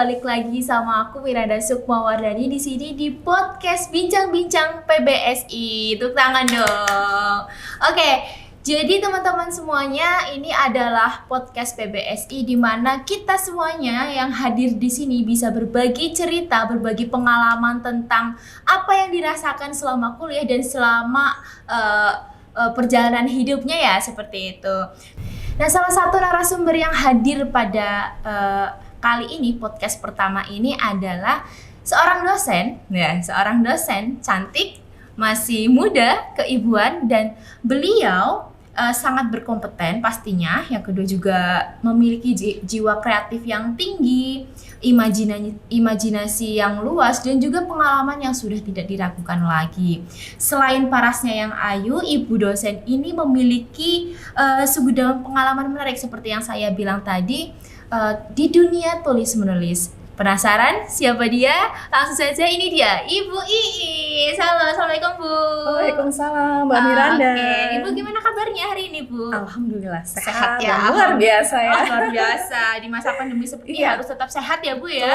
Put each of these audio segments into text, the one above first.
balik lagi sama aku Miranda Sukmawardani di sini di podcast Bincang-bincang PBSI. Tepuk tangan dong. Oke, jadi teman-teman semuanya, ini adalah podcast PBSI di mana kita semuanya yang hadir di sini bisa berbagi cerita, berbagi pengalaman tentang apa yang dirasakan selama kuliah dan selama perjalanan hidupnya ya, seperti itu. Nah, salah satu narasumber yang hadir pada kali ini, podcast pertama ini adalah seorang dosen cantik, masih muda, keibuan, dan beliau sangat berkompeten pastinya. Yang kedua juga memiliki jiwa kreatif yang tinggi, imajinasi yang luas, dan juga pengalaman yang sudah tidak diragukan lagi. Selain parasnya yang ayu, ibu dosen ini memiliki segudang pengalaman menarik seperti yang saya bilang tadi di dunia tulis-menulis. Penasaran siapa dia? Langsung saja, ini dia, Ibu Iis. Halo, Assalamualaikum Bu. Waalaikumsalam Mbak Miranda. Oke, Ibu gimana kabarnya hari ini Bu? Alhamdulillah Sehat sehat ya. luar biasa ya. Luar biasa, di masa pandemi seperti ini Iya. harus tetap sehat ya Bu ya.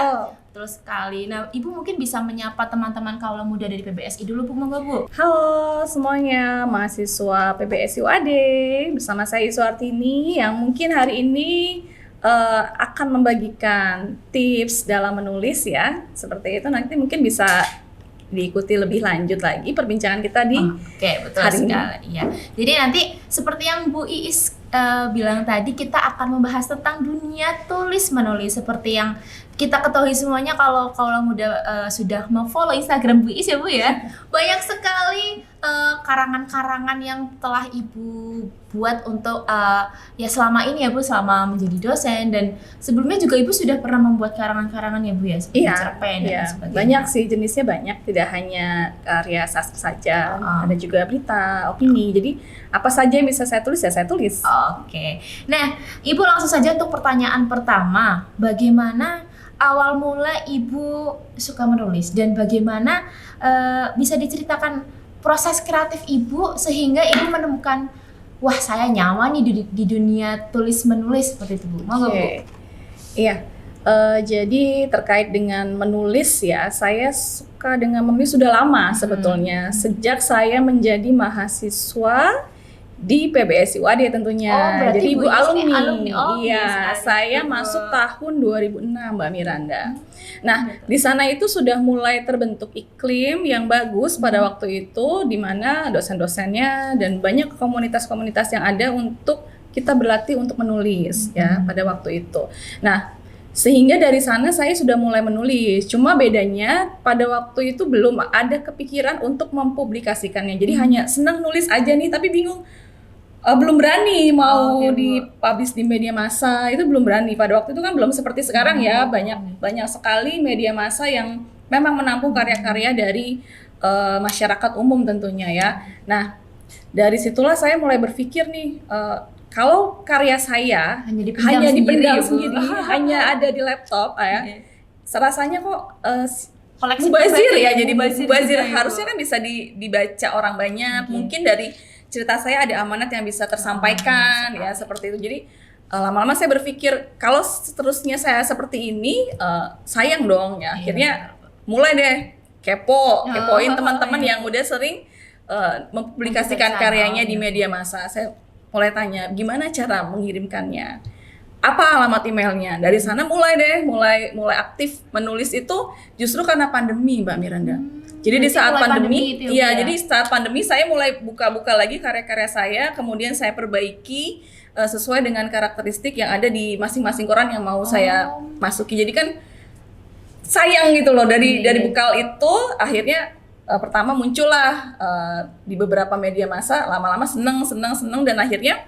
Betul sekali. Nah, Ibu mungkin bisa menyapa teman-teman kaula muda dari PBSI dulu Bu, monggo Bu. Halo semuanya, mahasiswa PBSI UAD bersama saya Iswartini yang mungkin hari ini akan membagikan tips dalam menulis ya. Seperti itu, nanti mungkin bisa diikuti lebih lanjut lagi perbincangan kita di Oke, betul hari ini. sekali. Iya. Jadi nanti seperti yang Bu Iis bilang tadi, kita akan membahas tentang dunia tulis menulis seperti yang kita ketahui semuanya. Kalau kaula muda sudah memfollow Instagram Bu Iis ya Bu ya, banyak sekali karangan-karangan yang telah Ibu buat untuk ya selama ini ya Bu, selama menjadi dosen, dan sebelumnya juga Ibu sudah pernah membuat karangan-karangan ya Bu ya, seperti cerpen dan sebagainya. Banyak sih jenisnya, banyak, tidak hanya karya sastra saja, ada juga berita, opini. Jadi apa saja yang bisa saya tulis ya saya tulis. Oke. Nah, Ibu langsung saja untuk pertanyaan pertama. Bagaimana awal mula Ibu suka menulis dan bagaimana bisa diceritakan proses kreatif Ibu sehingga Ibu menemukan, wah saya nyaman nih di dunia tulis menulis seperti itu Bu. Monggo Bu. Iya. Jadi terkait dengan menulis ya, saya suka dengan menulis sudah lama sebetulnya. Sejak saya menjadi mahasiswa di PBSI UAD tentunya. Oh, berarti jadi Bu Ibu Iis ini alumni. alumni. Oh, Iya, sekali. saya masuk tahun 2006 Mbak Miranda. Nah, di sana itu sudah mulai terbentuk iklim yang bagus pada waktu itu, di mana dosen-dosennya dan banyak komunitas-komunitas yang ada untuk kita berlatih untuk menulis ya pada waktu itu. Nah, sehingga dari sana saya sudah mulai menulis. Cuma bedanya pada waktu itu belum ada kepikiran untuk mempublikasikannya. Jadi hanya senang nulis aja nih, tapi bingung, belum berani mau Oke, Bu. dipublish di media massa. Itu belum berani. Pada waktu itu kan belum seperti sekarang ya, banyak sekali media massa yang memang menampung karya-karya dari masyarakat umum tentunya ya. Nah, dari situlah saya mulai berpikir nih, kalau karya saya Hanya hanya sendiri, dipendam Bu. sendiri, hanya ada di laptop ya, serasanya kok Koleksi mubazir ya, jadi mubazir mubazir. juga ya, Bu. Harusnya kan bisa dibaca orang banyak. Mungkin dari cerita saya ada amanat yang bisa tersampaikan ya, seperti itu. Jadi lama-lama saya berpikir kalau seterusnya saya seperti ini, sayang dong ya. Akhirnya mulai deh kepoin teman-teman yang udah sering mempublikasikan karyanya di media massa. Saya mulai tanya gimana cara mengirimkannya, apa alamat emailnya. Dari sana mulai aktif menulis itu justru karena pandemi Mbak Miranda. Jadi di saat mulai pandemi itu ya, Bu, ya? jadi saat pandemi saya mulai buka-buka lagi karya-karya saya, kemudian saya perbaiki sesuai dengan karakteristik yang ada di masing-masing koran yang mau saya masuki. Jadi kan sayang gitu loh, dari bekal itu akhirnya pertama muncullah di beberapa media massa, lama-lama seneng dan akhirnya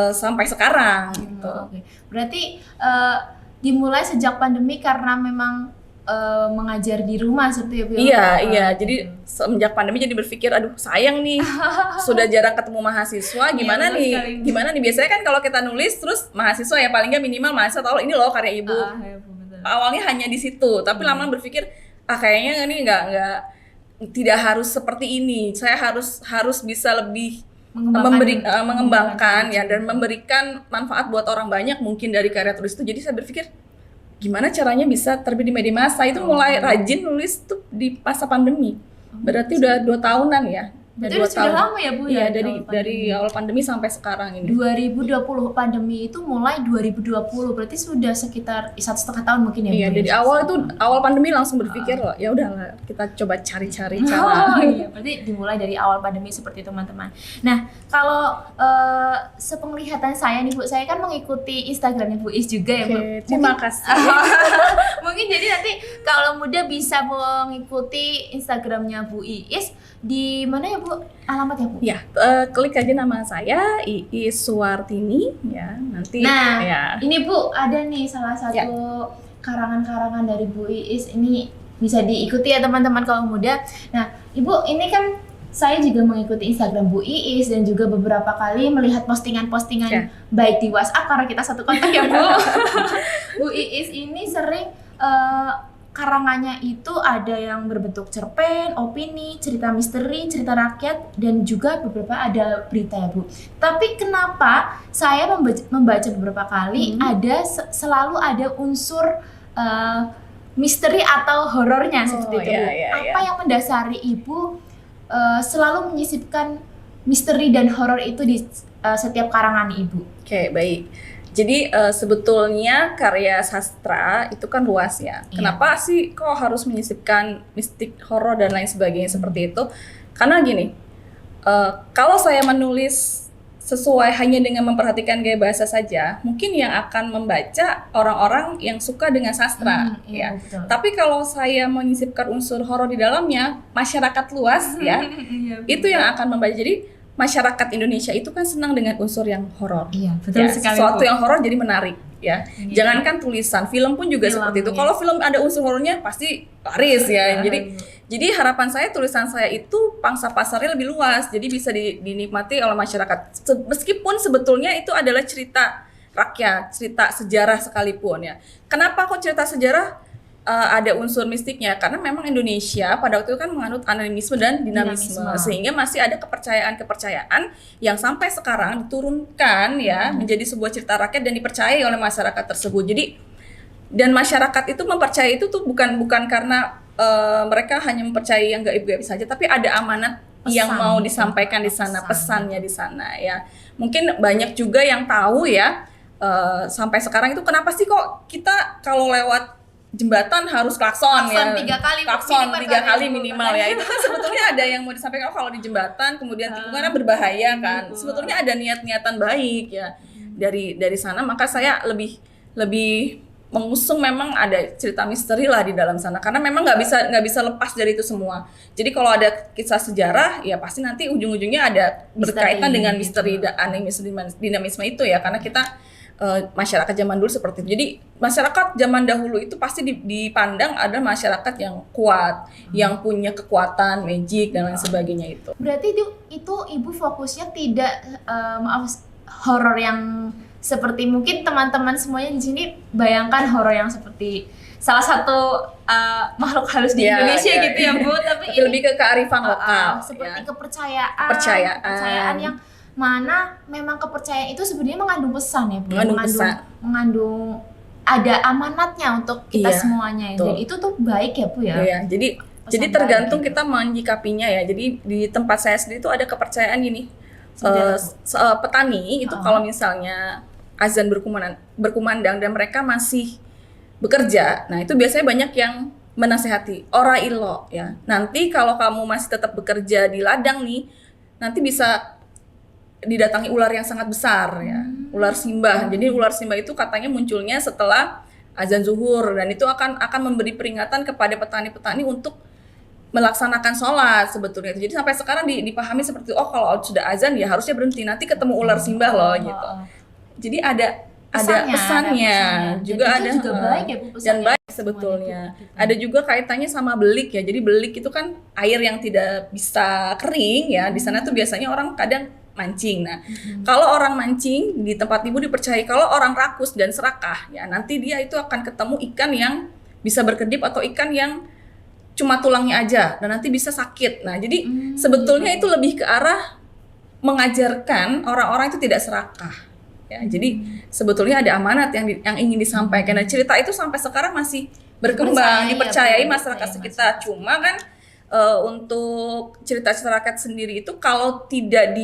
sampai sekarang gitu. Oke. Berarti dimulai sejak pandemi karena memang mengajar di rumah seperti itu ya Bu? Iya. Jadi semenjak pandemi jadi berpikir, aduh sayang nih, sudah jarang ketemu mahasiswa, gimana betul sekali. nih biasanya kan kalau kita nulis terus mahasiswa ya paling nggak minimal mahasiswa tahu ini loh karya ibu. Ya, Bu, betul. Awalnya hanya di situ, tapi lama-lama berpikir kayaknya ini nggak tidak harus seperti ini. Saya harus bisa lebih mengembangkan ya, dan memberikan manfaat buat orang banyak mungkin dari karya tulis itu. Jadi saya berpikir gimana caranya bisa terbit di media massa. Itu mulai rajin nulis tuh di masa pandemi. Berarti udah 2 tahunan ya. Itu sudah lama ya Bu Iya, ya? dari awal pandemi sampai sekarang ini. 2020 pandemi itu mulai 2020, berarti sudah sekitar 1,5 tahun mungkin ya Bu? Iya, dari awal pandemi langsung berpikir loh, ya udahlah kita coba cari-cari Oh cara. iya, berarti dimulai dari awal pandemi seperti itu teman-teman. Nah, kalau sepenglihatan saya nih Bu, saya kan mengikuti Instagramnya Bu Is juga ya Bu. Oke, terima kasih. Mungkin jadi nanti kalau muda bisa mengikuti Instagramnya Bu Iis di mana ya Bu? Alamatnya Bu? Ya, klik aja nama saya Iis Suwartini ya. Nanti Nah, ya. ini Bu ada nih salah satu karangan-karangan dari Bu Iis, ini bisa diikuti ya teman-teman kaum muda. Nah, Ibu ini kan saya juga mengikuti Instagram Bu Iis dan juga beberapa kali melihat postingan-postingan baik di WhatsApp karena kita satu kontak ya Bu. Bu Iis ini sering karangannya itu ada yang berbentuk cerpen, opini, cerita misteri, cerita rakyat, dan juga beberapa ada berita ya Bu. Tapi kenapa saya membaca beberapa kali selalu ada unsur misteri atau horornya seperti itu Bu. Apa yang mendasari Ibu selalu menyisipkan misteri dan horor itu di setiap karangan Ibu? Oke, baik. Jadi sebetulnya karya sastra itu kan luas ya. Kenapa sih kok harus menyisipkan mistik, horor dan lain sebagainya seperti itu? Karena gini, kalau saya menulis sesuai hanya dengan memperhatikan gaya bahasa saja, mungkin yang akan membaca orang-orang yang suka dengan sastra, ya. Betul. Tapi kalau saya menyisipkan unsur horor di dalamnya, masyarakat luas ya, itu yang akan membaca. Jadi masyarakat Indonesia itu kan senang dengan unsur yang horor. Iya, betul sekali. Sesuatu yang horor jadi menarik ya. Jangankan tulisan, film pun juga seperti itu. Kalau film ada unsur horornya pasti laris ya. Jadi harapan saya tulisan saya itu pangsa pasarnya lebih luas. Jadi bisa dinikmati oleh masyarakat. Meskipun sebetulnya itu adalah cerita rakyat, cerita sejarah sekalipun ya. Kenapa kok cerita sejarah ada unsur mistiknya? Karena memang Indonesia pada waktu itu kan menganut animisme dan dinamisme. Sehingga masih ada kepercayaan-kepercayaan yang sampai sekarang diturunkan ya menjadi sebuah cerita rakyat dan dipercayai oleh masyarakat tersebut. Jadi dan masyarakat itu mempercayai itu tuh bukan karena mereka hanya mempercayai yang gaib-gaib saja, tapi ada amanat yang mau disampaikan di sana, pesannya di sana ya. Mungkin banyak juga yang tahu ya sampai sekarang itu kenapa sih kok kita kalau lewat jembatan harus klakson ya. 3 kali. Klakson 3 kali minimal ya. Itu kan sebetulnya ada yang mau disampaikan kalau di jembatan kemudian tikungan kan berbahaya kan. Sebetulnya ada niat-niatan baik ya dari sana, maka saya lebih mengusung memang ada cerita misteri lah di dalam sana karena memang nggak bisa lepas dari itu semua. Jadi kalau ada kisah sejarah ya pasti nanti ujung-ujungnya ada berkaitan dengan misteri dan dinamisme itu ya, karena kita masyarakat zaman dulu seperti itu. Jadi masyarakat zaman dahulu itu pasti dipandang ada masyarakat yang kuat, yang punya kekuatan, magic dan lain sebagainya itu. Berarti itu Ibu fokusnya tidak horor yang seperti mungkin teman-teman semuanya di sini bayangkan horor yang seperti salah satu makhluk halus di Indonesia gitu ya Bu, tapi ini lebih ke kearifan lokal, seperti kepercayaan yang mana memang kepercayaan itu sebenarnya mengandung pesan ya Bu, mengandung ada amanatnya untuk kita semuanya ya. Dan itu tuh baik ya Bu ya. Iya, jadi tergantung kita menyikapinya ya. Jadi di tempat saya sendiri itu ada kepercayaan gini. Petani itu kalau misalnya azan berkumandang dan mereka masih bekerja, nah itu biasanya banyak yang menasehati ora illo ya. Nanti kalau kamu masih tetap bekerja di ladang nih, nanti bisa didatangi ular yang sangat besar ya, ular simbah. Jadi ular simbah itu katanya munculnya setelah azan zuhur dan itu akan memberi peringatan kepada petani-petani untuk melaksanakan sholat sebetulnya. Jadi sampai sekarang dipahami seperti kalau sudah azan ya harusnya berhenti, nanti ketemu ular simbah loh gitu. Jadi ada pesannya. Juga ada baik ya Bu, dan baik sebetulnya. Ada juga kaitannya sama belik ya. Jadi belik itu kan air yang tidak bisa kering ya. Di sana tuh biasanya orang kadang mancing. Nah, kalau orang mancing di tempat Ibu dipercaya kalau orang rakus dan serakah ya nanti dia itu akan ketemu ikan yang bisa berkedip atau ikan yang cuma tulangnya aja dan nanti bisa sakit. Nah, jadi sebetulnya itu lebih ke arah mengajarkan orang-orang itu tidak serakah. ya. Jadi sebetulnya ada amanat yang ingin disampaikan, dan cerita itu sampai sekarang masih berkembang, dipercayai masyarakat sekitar. Cuma kan untuk cerita-cerita rakyat sendiri itu kalau tidak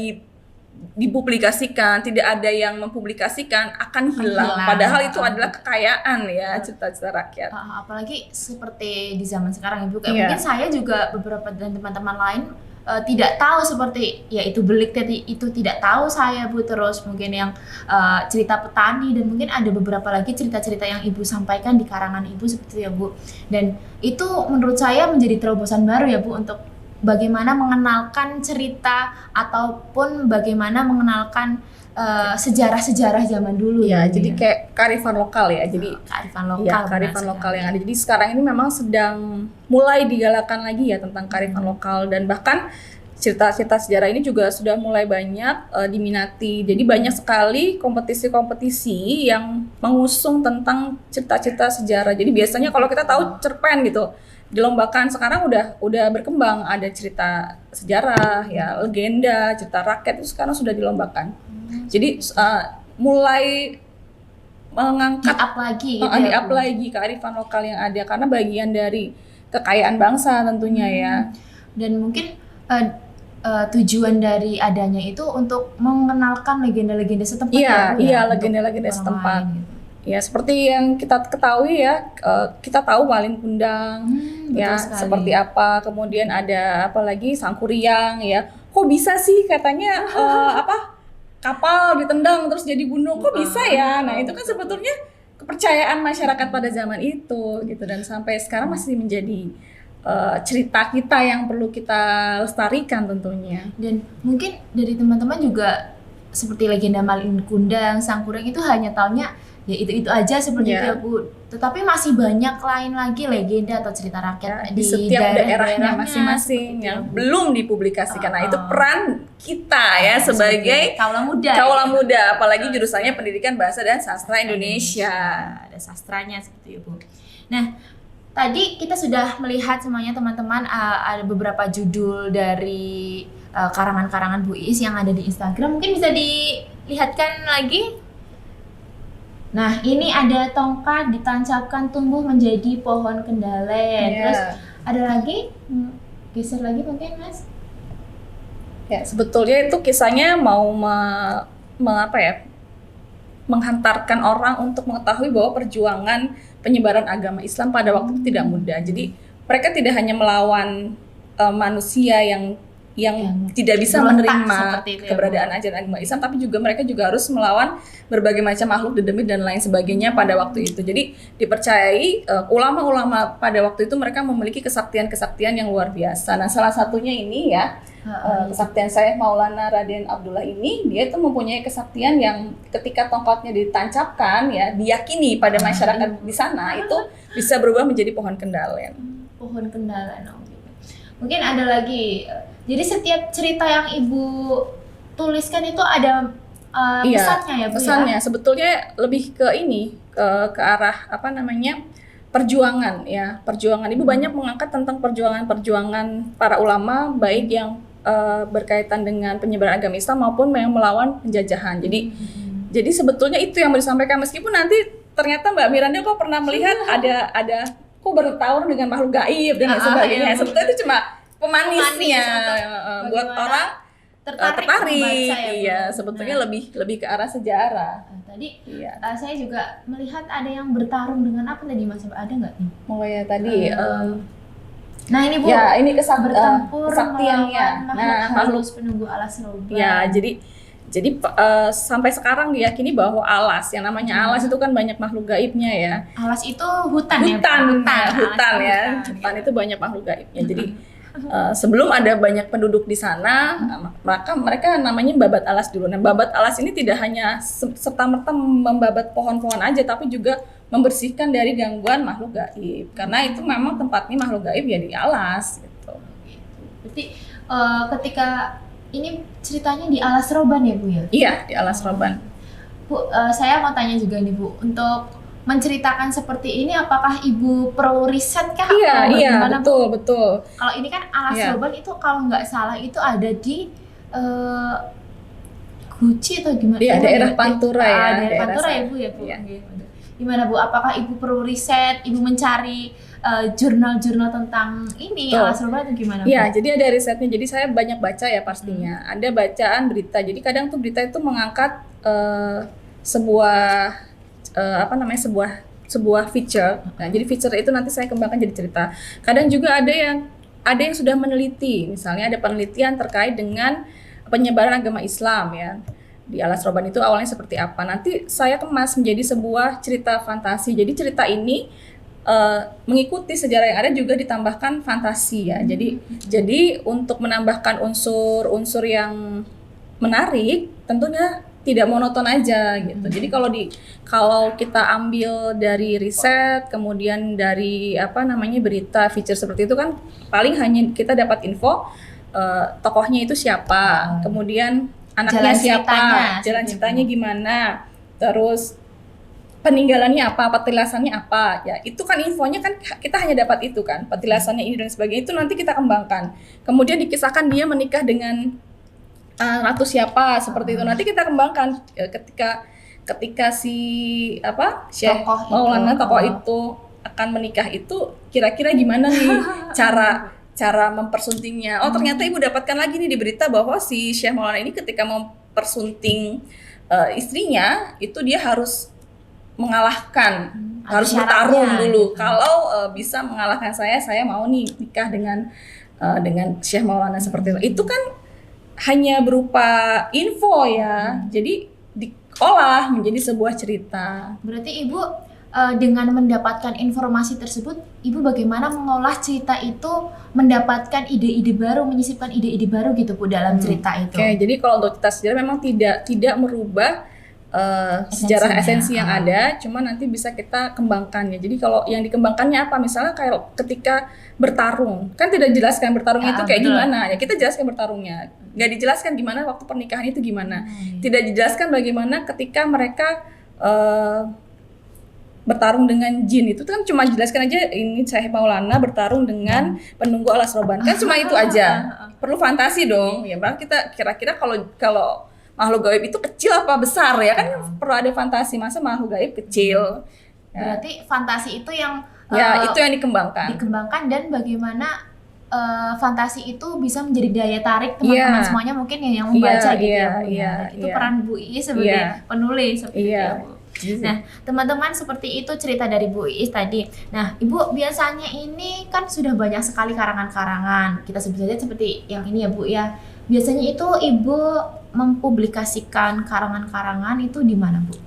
dipublikasikan, tidak ada yang mempublikasikan, akan hilang. Padahal itu adalah kekayaan ya, cerita-cerita rakyat. Apalagi seperti di zaman sekarang Ibu, kayak mungkin saya juga beberapa dan teman-teman lain tidak tahu seperti ya itu belik tadi itu tidak tahu saya Bu, terus mungkin yang cerita petani, dan mungkin ada beberapa lagi cerita-cerita yang Ibu sampaikan di karangan Ibu seperti itu ya Bu. Dan itu menurut saya menjadi terobosan baru ya Bu, untuk bagaimana mengenalkan cerita ataupun bagaimana mengenalkan sejarah-sejarah zaman dulu ya. Jadi kayak kearifan lokal ya. Jadi kearifan lokal. Ya, kearifan lokal yang ada. Jadi sekarang ini memang sedang mulai digalakan lagi ya tentang kearifan lokal, dan bahkan cerita-cerita sejarah ini juga sudah mulai banyak diminati. Jadi banyak sekali kompetisi-kompetisi yang mengusung tentang cerita-cerita sejarah. Jadi biasanya kalau kita tahu cerpen gitu, dilombakan, sekarang udah berkembang, ada cerita sejarah ya, legenda, cerita rakyat itu sekarang sudah dilombakan. Jadi mulai mengangkat di-up lagi kearifan lokal yang ada, karena bagian dari kekayaan bangsa tentunya ya. Dan mungkin tujuan dari adanya itu untuk mengenalkan legenda-legenda setempat. Iya, legenda-legenda setempat. Gitu. Ya, seperti yang kita ketahui ya, kita tahu Malin Kundang, ya seperti apa. Kemudian ada apa lagi, Sangkuriang ya. Kok bisa sih katanya kapal ditendang terus jadi gunung, kok bisa ya? Nah itu kan sebetulnya kepercayaan masyarakat pada zaman itu gitu, dan sampai sekarang masih menjadi cerita kita yang perlu kita lestarikan tentunya. Dan mungkin dari teman-teman juga seperti legenda Malin Kundang, Sangkuriang itu hanya taunya ya itu aja seperti itu ya Bu. Tetapi masih banyak lain lagi legenda atau cerita rakyat di setiap daerahnya masing-masing yang belum dipublikasikan. Nah itu peran kita ya sebagai kaula muda, apalagi jurusannya Pendidikan Bahasa dan Sastra Indonesia. Ada sastranya seperti itu Bu. Nah tadi kita sudah melihat semuanya teman-teman, ada beberapa judul dari karangan-karangan Bu Iis yang ada di Instagram, mungkin bisa dilihatkan lagi. Nah, ini ada tongkat ditancapkan tumbuh menjadi pohon kendalen. Terus ada lagi, geser lagi mungkin Mas. Ya, sebetulnya itu kisahnya mau menghantarkan orang untuk mengetahui bahwa perjuangan penyebaran agama Islam pada waktu itu tidak mudah. Jadi mereka tidak hanya melawan manusia yang tidak bisa menerima keberadaan ajaran agama Islam, tapi juga mereka juga harus melawan berbagai macam makhluk dedemit dan lain sebagainya pada waktu itu. Jadi dipercayai ulama-ulama pada waktu itu mereka memiliki kesaktian-kesaktian yang luar biasa. Nah salah satunya ini ya, kesaktian Syekh Maulana Raden Abdullah ini, dia itu mempunyai kesaktian yang ketika tongkatnya ditancapkan ya, diyakini pada masyarakat di sana itu bisa berubah menjadi pohon kendalen. Pohon kendalen, mungkin ada lagi. Jadi setiap cerita yang Ibu tuliskan itu ada pesannya ya Bu? Pesannya sebetulnya lebih ke ini, ke arah perjuangan ya. Perjuangan Ibu banyak mengangkat tentang perjuangan para ulama, baik yang berkaitan dengan penyebaran agama Islam maupun yang melawan penjajahan. Jadi sebetulnya itu yang mau disampaikan, meskipun nanti ternyata Mbak Miranda kok pernah melihat ada kok bertaur dengan makhluk gaib dan sebagainya. Sebetulnya itu cuma pemanisnya buat orang tertarik. Iya, sebetulnya lebih ke arah sejarah. Tadi saya juga melihat ada yang bertarung dengan apa tadi Mas? Ada nggak nih? Mulai ya tadi. Nah ini Bu. Ya ini bertempur kesaktiannya. Makhluk penunggu alas roban. Ya jadi sampai sekarang diyakini bahwa alas, yang namanya alas itu kan banyak makhluk gaibnya ya. Alas itu hutan ya. Hutan itu banyak makhluk gaibnya. Jadi sebelum ada banyak penduduk di sana, mereka namanya babat alas dulu. Nah, babat alas ini tidak hanya serta-merta membabat pohon-pohon aja, tapi juga membersihkan dari gangguan makhluk gaib. Karena itu memang tempatnya makhluk gaib ya di alas gitu. Berarti ketika ini ceritanya di Alas Roban ya Bu ya? Iya, di Alas Roban. Bu, saya mau tanya juga nih Bu, untuk menceritakan seperti ini apakah Ibu perlu riset kah? Iya, betul. Kalau ini kan Alas Roban itu kalau nggak salah itu ada di Guci atau gimana? Iya, daerah Pantura ya. Daerah Pantura ya Bu ya Bu. Iya. Gimana Bu? Apakah Ibu perlu riset? Ibu mencari jurnal-jurnal tentang ini Betul. Alas Roban atau gimana? Iya, jadi ada risetnya. Jadi saya banyak baca ya pastinya. Ada bacaan berita. Jadi kadang tuh berita itu mengangkat sebuah sebuah feature. Nah, jadi feature itu nanti saya kembangkan jadi cerita. Kadang juga ada yang sudah meneliti. Misalnya ada penelitian terkait dengan penyebaran agama Islam ya. Di Alas Roban itu awalnya seperti apa. Nanti saya kemas menjadi sebuah cerita fantasi. Jadi cerita ini mengikuti sejarah yang ada juga ditambahkan fantasi ya. Jadi untuk menambahkan unsur-unsur yang menarik, tentunya tidak monoton aja gitu. Jadi kalau kita ambil dari riset, kemudian dari berita feature seperti itu kan paling hanya kita dapat info tokohnya itu siapa, kemudian anaknya siapa, jalan ceritanya gimana, terus peninggalannya apa, petilasannya apa, ya itu kan infonya kan kita hanya dapat itu kan, petilasannya ini dan sebagainya itu nanti kita kembangkan. Kemudian dikisahkan dia menikah dengan ratu siapa seperti itu, nanti kita kembangkan ketika si Syekh Maulana tokoh itu akan menikah itu kira-kira gimana nih cara mempersuntingnya. Oh ternyata ibu dapatkan lagi nih di berita bahwa si Syekh Maulana ini ketika mempersunting istrinya itu dia harus mengalahkan, harus bertarung dulu. Kalau bisa mengalahkan saya mau nih nikah dengan Syekh Maulana seperti itu. Itu kan hanya berupa info ya. Jadi diolah menjadi sebuah cerita. Berarti ibu dengan mendapatkan informasi tersebut, ibu bagaimana mengolah cerita itu, mendapatkan ide-ide baru, menyisipkan ide-ide baru gitu Bu dalam cerita itu. Oke, jadi kalau untuk cerita sejarah memang tidak merubah sejarah esensi yang ada, cuma nanti bisa kita kembangkan ya. Jadi kalau yang dikembangkannya apa? Misalnya kayak ketika bertarung, kan tidak dijelaskan bertarung itu kayak gimana ya. Kita jelaskan bertarungnya. Nggak dijelaskan gimana waktu pernikahan itu gimana. Tidak dijelaskan bagaimana ketika mereka bertarung dengan jin. Itu kan cuma jelaskan aja ini Syekh Maulana bertarung dengan penunggu Alas Roban. Kan cuma itu aja. Perlu fantasi dong. Ya, berarti kita kira-kira kalau makhluk gaib itu kecil apa besar ya kan perlu ada fantasi, masa makhluk gaib kecil ya. Berarti fantasi itu yang itu yang dikembangkan dan bagaimana fantasi itu bisa menjadi daya tarik teman-teman semuanya mungkin yang membaca gitu ya Bu ya. Itu peran Bu Iis sebagai penulis seperti itu Bu. Nah teman-teman seperti itu cerita dari Bu Iis tadi. Nah Ibu biasanya ini kan sudah banyak sekali karangan-karangan, kita sebut saja seperti yang ini ya Bu ya. Biasanya itu Ibu mempublikasikan karangan-karangan itu di mana Bu?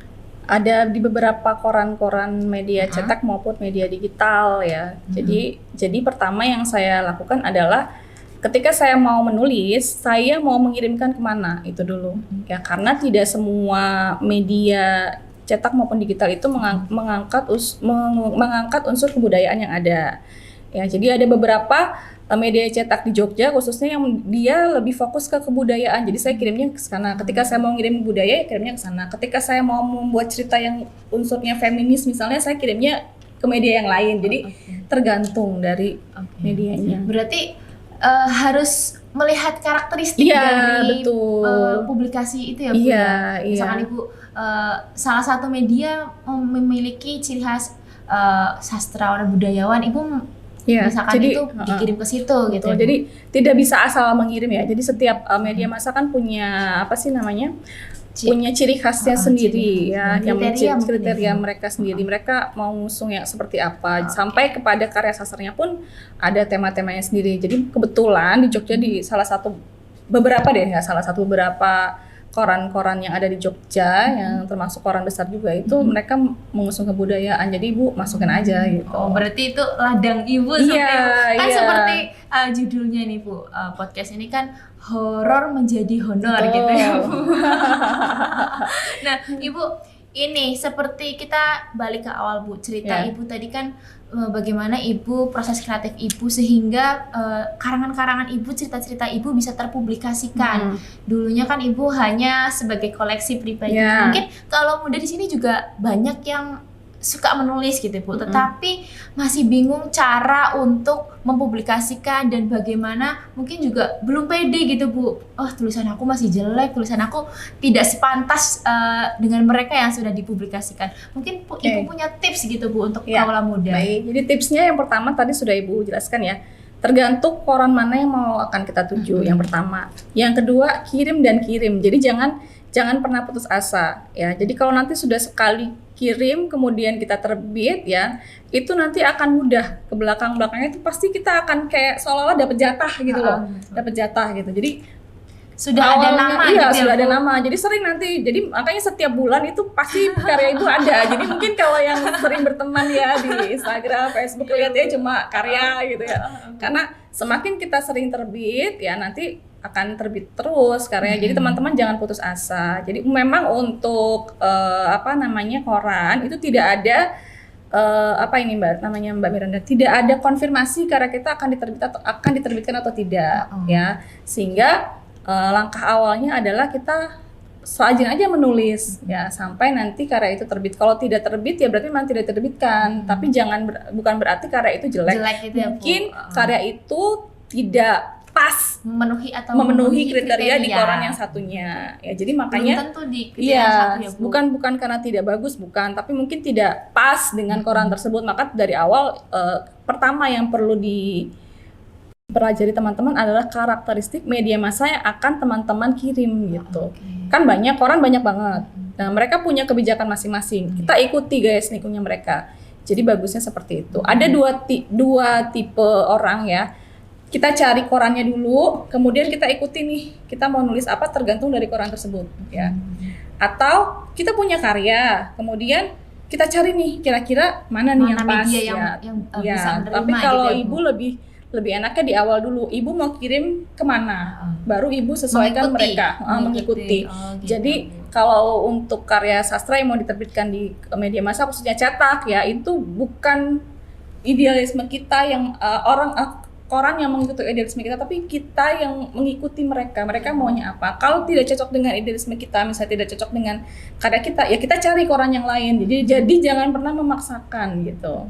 Ada di beberapa koran-koran media cetak maupun media digital ya. Jadi pertama yang saya lakukan adalah ketika saya mau menulis, saya mau mengirimkan kemana itu dulu ya, karena tidak semua media cetak maupun digital itu mengangkat unsur kebudayaan yang ada ya. Jadi ada beberapa media cetak di Jogja khususnya yang dia lebih fokus ke kebudayaan. Jadi saya kirimnya ke sana. Ketika saya mau ngirim budaya, kirimnya ke sana. Ketika saya mau membuat cerita yang unsurnya feminis misalnya, saya kirimnya ke media yang lain. Jadi tergantung dari medianya. Berarti harus melihat karakteristik dari publikasi itu ya Bu ya. Misalkan Ibu salah satu media memiliki ciri khas sastrawan budayawan, Ibu misalkan jadi, itu dikirim ke situ gitu. Jadi tidak bisa asal mengirim ya. Jadi setiap media massa kan punya punya ciri khasnya sendiri ya, yang kriteria mereka sendiri. Mereka mau ngusung yang seperti apa, sampai kepada karya sastranya pun ada tema-temanya sendiri. Jadi kebetulan di Jogja di salah satu beberapa koran-koran yang ada di Jogja yang termasuk koran besar juga itu mereka mengusung kebudayaan. Jadi Ibu masukin aja gitu. Oh, berarti itu ladang Ibu seperti judulnya nih Bu. Podcast ini kan horor menjadi honor gitu ya Bu. Nah, Ibu ini seperti kita balik ke awal Bu, cerita Ibu tadi kan bagaimana Ibu, proses kreatif Ibu sehingga karangan-karangan Ibu, cerita-cerita Ibu bisa terpublikasikan. Dulunya kan Ibu hanya sebagai koleksi pribadi. Mungkin kalau muda di sini juga banyak yang suka menulis gitu Bu, tetapi masih bingung cara untuk mempublikasikan dan bagaimana, mungkin juga belum pede gitu Bu. Oh, tulisan aku masih jelek, tulisan aku tidak sepantas dengan mereka yang sudah dipublikasikan. Mungkin Ibu punya tips gitu Bu untuk kaula muda. Baik, jadi tipsnya yang pertama tadi sudah Ibu jelaskan ya. Tergantung koran mana yang mau akan kita tuju, yang pertama. Yang kedua, kirim dan kirim. Jadi jangan pernah putus asa ya. Jadi kalau nanti sudah sekali kirim kemudian kita terbit ya, itu nanti akan mudah ke belakangnya itu pasti kita akan kayak seolah-olah dapat jatah gitu loh. Dapat jatah gitu. Jadi sudah ada nama iya, gitu sudah ya, ada nama. Jadi sering nanti, jadi makanya setiap bulan itu pasti karya itu ada. Jadi mungkin kalau yang sering berteman ya di Instagram, Facebook lihat ya cuma karya gitu ya. Karena semakin kita sering terbit ya nanti akan terbit terus karya. Jadi teman-teman jangan putus asa. Jadi memang untuk koran itu tidak ada Mbak Miranda, tidak ada konfirmasi karya kita akan diterbitkan atau tidak ya. Sehingga langkah awalnya adalah kita rajin aja menulis ya sampai nanti karya itu terbit. Kalau tidak terbit ya berarti memang tidak diterbitkan. Tapi bukan berarti karya itu jelek. Gitu ya, mungkin karya itu tidak pas memenuhi kriteria di koran yang satunya ya. Jadi makanya belum tentu di kriteria yang satu ya, Bu. bukan karena tidak bagus, bukan, tapi mungkin tidak pas dengan koran tersebut. Maka dari awal pertama yang perlu dipelajari teman-teman adalah karakteristik media massa yang akan teman-teman kirim gitu. Kan koran banyak banget. Nah, mereka punya kebijakan masing-masing. Kita ikuti gaya sneakingnya mereka. Jadi bagusnya seperti itu. Ada dua tipe orang ya. Kita cari korannya dulu, kemudian kita ikuti nih, kita mau nulis apa tergantung dari koran tersebut ya. Atau kita punya karya, kemudian kita cari nih kira-kira mana nih yang pas media ya. yang bisa menerima. Tapi kalau gitu ya, Ibu lebih enaknya di awal dulu. Ibu mau kirim kemana, baru Ibu sesuaikan mereka mengikuti. Gitu. Jadi kalau untuk karya sastra yang mau diterbitkan di media massa khususnya cetak ya, itu bukan idealisme kita yang koran yang mengikuti idealisme kita, tapi kita yang mengikuti mereka maunya apa. Kalau tidak cocok dengan idealisme kita, misalnya tidak cocok dengan karya kita, ya kita cari koran yang lain. Jadi jangan pernah memaksakan gitu.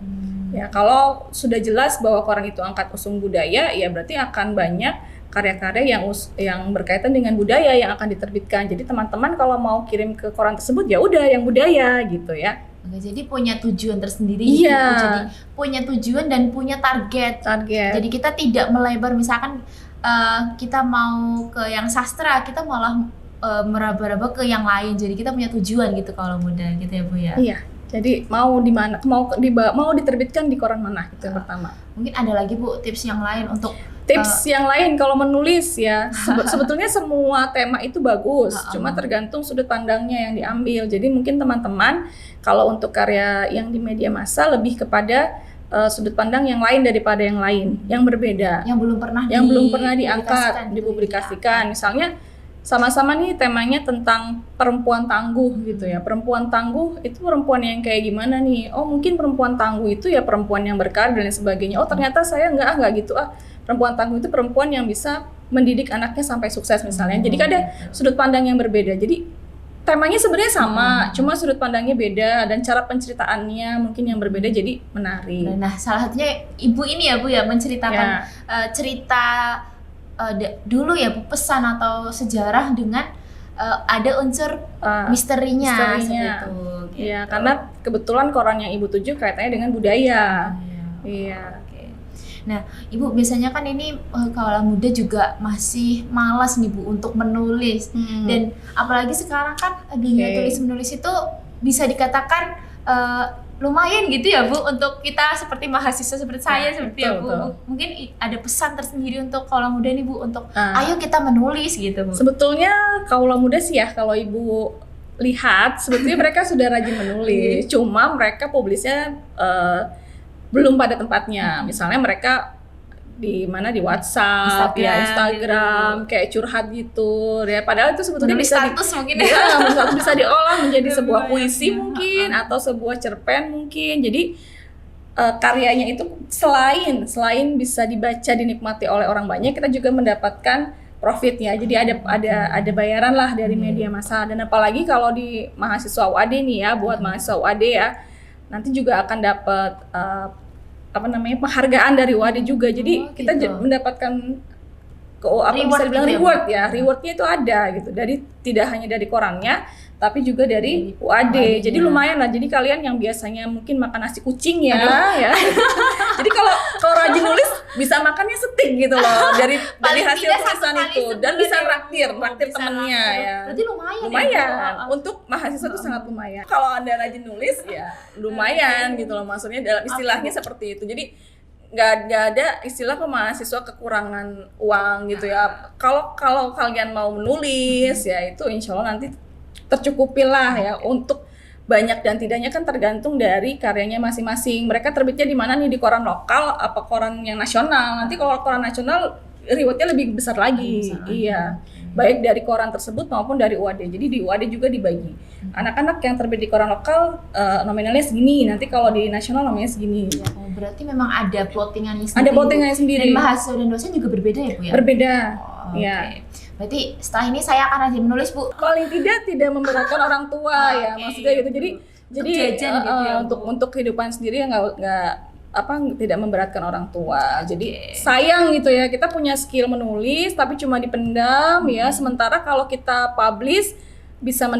Ya kalau sudah jelas bahwa koran itu angkat usung budaya, ya berarti akan banyak karya-karya yang berkaitan dengan budaya yang akan diterbitkan. Jadi teman-teman kalau mau kirim ke koran tersebut ya udah yang budaya gitu ya. Oke, jadi punya tujuan tersendiri gitu. Jadi punya tujuan dan punya target. Jadi kita tidak melebar, misalkan kita mau ke yang sastra, kita malah meraba-raba ke yang lain. Jadi kita punya tujuan gitu kalau muda gitu ya Bu ya. Iya. Jadi mau di mana, mau diterbitkan di koran mana itu yang pertama. Mungkin ada lagi Bu tips yang lain untuk yang lain kalau menulis ya. Sebetulnya semua tema itu bagus, cuma tergantung sudut pandangnya yang diambil. Jadi mungkin teman-teman kalau untuk karya yang di media massa lebih kepada sudut pandang yang lain daripada yang lain, yang berbeda, yang belum pernah diangkat, dipublikasikan. Misalnya sama-sama nih temanya tentang perempuan tangguh gitu ya. Perempuan tangguh itu perempuan yang kayak gimana nih? Oh mungkin perempuan tangguh itu ya perempuan yang berkarir dan sebagainya. Oh ternyata saya enggak gitu. Perempuan tangguh itu perempuan yang bisa mendidik anaknya sampai sukses misalnya. Jadi ada sudut pandang yang berbeda. Jadi temanya sebenarnya sama, cuma sudut pandangnya beda dan cara penceritaannya mungkin yang berbeda, jadi menarik. Nah, salah satunya Ibu ini ya Bu ya, menceritakan cerita dulu ya Bu, pesan atau sejarah dengan ada unsur misterinya seperti itu. Iya, karena kebetulan koran yang Ibu tuju kaitannya dengan budaya. Iya. Nah, Ibu biasanya kan ini kaula muda juga masih malas nih Bu untuk menulis. Dan apalagi sekarang kan dunia tulis-menulis itu bisa dikatakan lumayan gitu ya Bu untuk kita seperti mahasiswa seperti saya seperti ya Bu. Mungkin ada pesan tersendiri untuk kaula muda nih Bu untuk ayo kita menulis gitu Bu. Sebetulnya kaula muda sih ya kalau Ibu lihat sebetulnya mereka sudah rajin menulis. Cuma mereka publisnya belum pada tempatnya. Misalnya mereka di WhatsApp, Instagram, kayak curhat gitu. Ya padahal itu sebetulnya bisa bisa diolah menjadi sebuah puisi mungkin atau sebuah cerpen mungkin. Jadi karyanya itu selain bisa dibaca dinikmati oleh orang banyak, kita juga mendapatkan profitnya. Jadi ada bayaran lah dari media massa. Dan apalagi kalau di mahasiswa UAD nih ya, buat mahasiswa UAD ya, nanti juga akan dapat penghargaan dari UAD juga. Jadi kita mendapatkan bisa dibilang reward ya. Rewardnya itu ada gitu. Tidak hanya dari korannya, tapi juga dari UAD. Jadi lumayan lah. Jadi kalian yang biasanya mungkin makan nasi kucing ya. Jadi kalau rajin nulis bisa makannya setik gitu loh dari hasil tulisan itu, dan bisa raktir temennya ya. Berarti lumayan. Untuk mahasiswa itu sangat lumayan. Kalau Anda rajin nulis ya lumayan gitu loh. Maksudnya dalam istilahnya seperti itu. Jadi nggak ada istilah mahasiswa kekurangan uang gitu ya. Kalau kalian mau menulis ya itu insya Allah nanti tercukupi lah ya. Untuk banyak dan tidaknya kan tergantung dari karyanya masing-masing. Mereka terbitnya di mana nih, di koran lokal apa koran yang nasional. Nanti kalau koran nasional rewardnya lebih besar lagi. Iya. Baik dari koran tersebut maupun dari UAD. Jadi di UAD juga dibagi. Anak-anak yang terbit di koran lokal nominalnya segini, nanti kalau di nasional nominalnya segini. Oh, berarti memang ada plottingannya sendiri. Ada plottingannya sendiri. Dan mahasiswa dan dosen juga berbeda ya Bu ya? Berbeda. Ya. Berarti setelah ini saya akan rajin menulis Bu. Paling tidak memberatkan orang tua ya, maksudnya gitu. Jadi jajan gitu ya, untuk kehidupan sendiri ya tidak memberatkan orang tua. Jadi sayang gitu ya, kita punya skill menulis tapi cuma dipendam ya. Sementara kalau kita publish bisa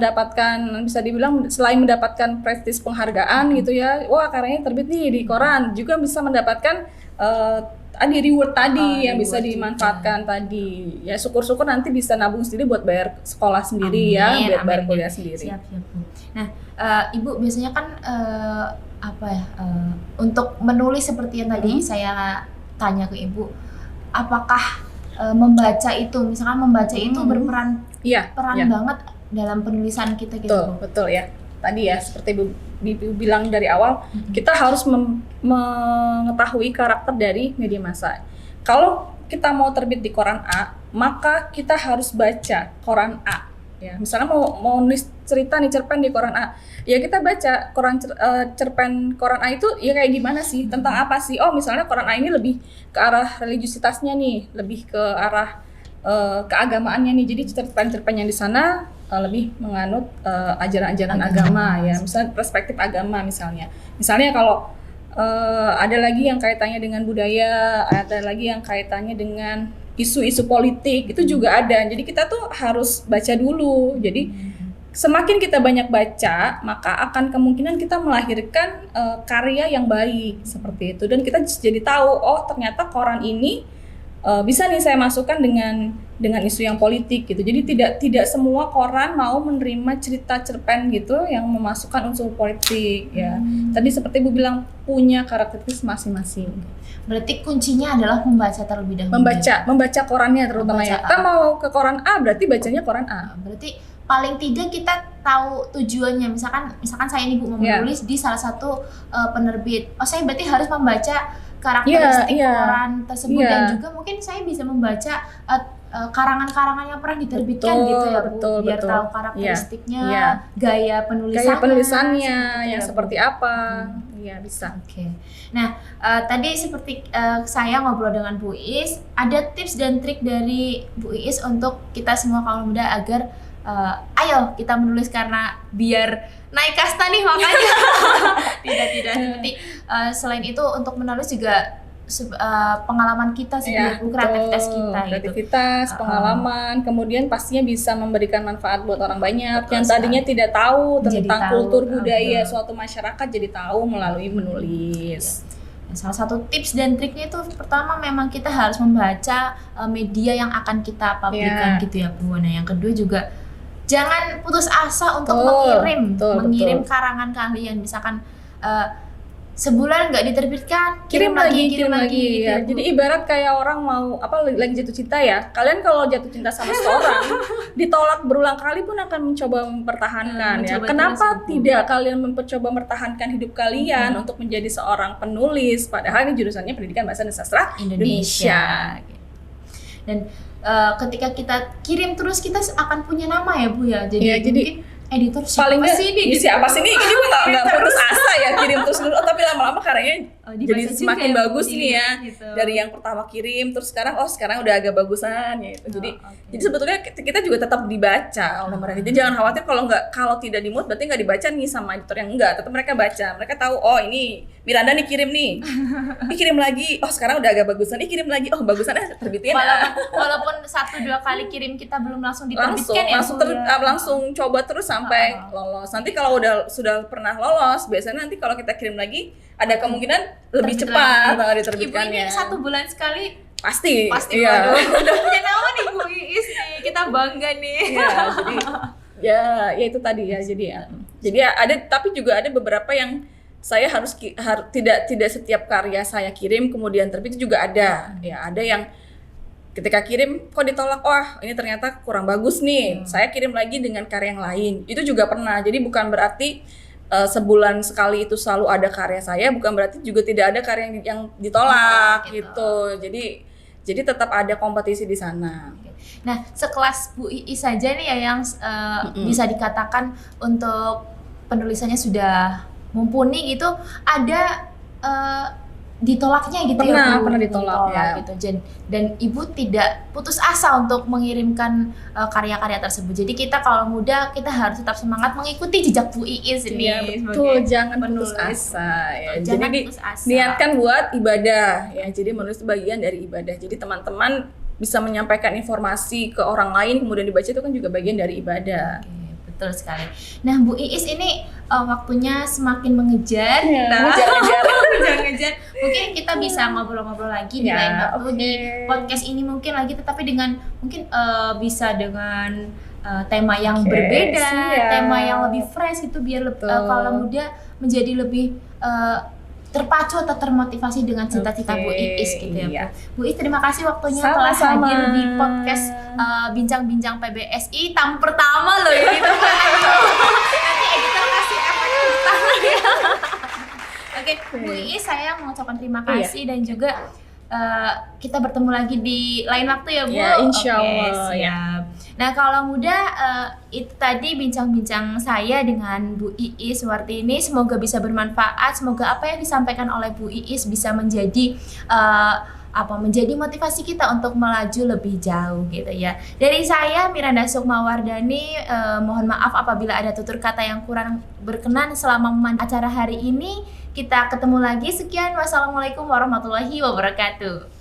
dibilang selain mendapatkan prestis penghargaan gitu ya, wah karyanya terbit nih di koran, juga bisa mendapatkan reward tadi yang bisa dimanfaatkan tadi ya. Syukur-syukur nanti bisa nabung sendiri buat bayar sekolah sendiri. Buat bayar kuliah sendiri. Siap Bu. Nah Ibu biasanya kan untuk menulis seperti yang tadi saya tanya ke Ibu, apakah membaca itu berperan banget dalam penulisan kita gitu? Betul ya. Tadi ya seperti Ibu bilang dari awal, kita harus mengetahui karakter dari media massa. Kalau kita mau terbit di koran A, maka kita harus baca koran A. Ya, misalnya mau nulis cerita nih, cerpen di koran A, ya kita baca cerpen koran A itu ya kayak gimana sih, tentang apa sih. Oh misalnya koran A ini lebih ke arah religiusitasnya nih, lebih ke arah keagamaannya nih. Jadi cerpen-cerpen yang di sana lebih menganut ajaran-ajaran agama ya, misalnya perspektif agama misalnya kalau ada lagi yang kaitannya dengan budaya, ada lagi yang kaitannya dengan isu-isu politik, itu juga ada. Jadi kita tuh harus baca dulu. Jadi semakin kita banyak baca, maka akan kemungkinan kita melahirkan karya yang baik seperti itu. Dan kita jadi tahu, oh ternyata koran ini bisa nih saya masukkan dengan isu yang politik gitu. Jadi tidak semua koran mau menerima cerita cerpen gitu yang memasukkan unsur politik ya. Tadi seperti Bu bilang punya karakteristik masing-masing. Berarti kuncinya adalah membaca terlebih dahulu. Membaca korannya terutama ya. Kita mau ke koran A berarti bacanya koran A. Berarti paling tidak kita tahu tujuannya. Misalkan saya ini Bu mau menulis di salah satu penerbit. Oh saya berarti harus membaca karakteristik koran tersebut dan juga mungkin saya bisa membaca karangan-karangan yang pernah diterbitkan gitu ya Bu, biar tahu karakteristiknya, gaya penulisannya yang seperti apa. Iya bisa. Oke. Nah tadi seperti saya ngobrol dengan Bu Iis, ada tips dan trik dari Bu Iis untuk kita semua kaum muda agar ayo kita menulis karena biar naik kasta nih makanya. tidak seperti selain itu untuk menulis juga pengalaman kita sih, kreativitas, pengalaman, kemudian pastinya bisa memberikan manfaat buat orang banyak yang tadinya tidak tahu tentang kultur budaya suatu masyarakat, jadi tahu melalui menulis. Salah satu tips dan triknya itu pertama memang kita harus membaca media yang akan kita publikkan gitu ya Bu. Nah yang kedua juga jangan putus asa untuk mengirim karangan kalian. Misalkan sebulan nggak diterbitkan, kirim lagi ya. Jadi ibarat kayak orang mau lagi jatuh cinta ya. Kalian kalau jatuh cinta sama seseorang ditolak berulang kali pun akan mencoba mempertahankan ya. Kenapa tidak kalian mencoba mempertahankan hidup kalian untuk menjadi seorang penulis, padahal ini jurusannya pendidikan bahasa dan sastra Indonesia. Dan ketika kita kirim terus kita akan punya nama ya Bu ya. Jadi editor paling siapa nggak sih nih ini gitu. siapa sih nih, ini gue nggak putus asa ya kirim terus dulu, tapi lama-lama karyanya Dibaca jadi juga semakin ya, bagus nih ya, gitu. dari yang pertama kirim terus sekarang udah agak bagusan ya itu. Jadi sebetulnya kita juga tetap dibaca oleh mereka, jadi jangan khawatir kalau tidak di mood berarti nggak dibaca nih sama editor yang enggak, tetap mereka baca, mereka tahu oh ini Miranda nih kirim nih, kirim lagi, oh sekarang udah agak bagusan, kirim lagi, oh bagusan terbitin ya. Walaupun 1-2 kali kirim kita belum langsung diterbitkan langsung coba terus sampai lolos. Nanti kalau sudah pernah lolos, biasanya nanti kalau kita kirim lagi ada kemungkinan lebih cepat diterbitkannya. Ibu ini 1 bulan sekali pasti iya. Waduh, udah punya nama nih Bu Iis nih, kita bangga nih. Iya, jadi ya itu tadi ya, jadi ada, tapi juga ada beberapa yang saya harus tidak setiap karya saya kirim kemudian terbit, itu juga ada ya, ada yang ketika kirim kok ditolak, wah ini ternyata kurang bagus nih, saya kirim lagi dengan karya yang lain, itu juga pernah. Jadi bukan berarti sebulan sekali itu selalu ada karya saya, bukan berarti juga tidak ada karya yang ditolak gitu. Jadi tetap ada kompetisi di sana. Nah, sekelas Bu Iis saja nih ya yang bisa dikatakan untuk penulisannya sudah mumpuni gitu, ada ditolaknya gitu ya Bu? Pernah ditolak ya. Gitu. Dan Ibu tidak putus asa untuk mengirimkan karya-karya tersebut. Jadi kita kalau muda kita harus tetap semangat mengikuti jejak Bu Iis ini. Ya, betul, jangan putus asa ya. Jangan jadi putus asa. niatkan buat ibadah ya. Jadi menulis itu bagian dari ibadah. Jadi teman-teman bisa menyampaikan informasi ke orang lain kemudian dibaca, itu kan juga bagian dari ibadah. Oke, betul sekali. Nah, Bu Iis ini waktunya semakin mengejar. Ngejar. Mungkin kita bisa ngobrol-ngobrol lagi di lain waktu di podcast ini mungkin lagi, tetapi dengan mungkin bisa dengan tema yang berbeda, tema yang lebih fresh gitu, biar kalau muda menjadi lebih terpacu atau termotivasi dengan cita-cita Bu Iis gitu ya. Bu Iis, terima kasih waktunya telah hadir di podcast Bincang-Bincang PBSI tahun pertama loh ini. Nanti editor kasih efek tangan ya. Oke, Bu Iis, saya mengucapkan terima kasih dan juga kita bertemu lagi di lain waktu ya Bu. Ya, insya Allah. Siap. Nah, kalau muda itu tadi bincang-bincang saya dengan Bu Iis Wartini. Semoga bisa bermanfaat. Semoga apa yang disampaikan oleh Bu Iis bisa menjadi menjadi motivasi kita untuk melaju lebih jauh gitu ya. Dari saya Miranda Sukmawardani, mohon maaf apabila ada tutur kata yang kurang berkenan selama acara hari ini. Kita ketemu lagi. Sekian, wassalamualaikum warahmatullahi wabarakatuh.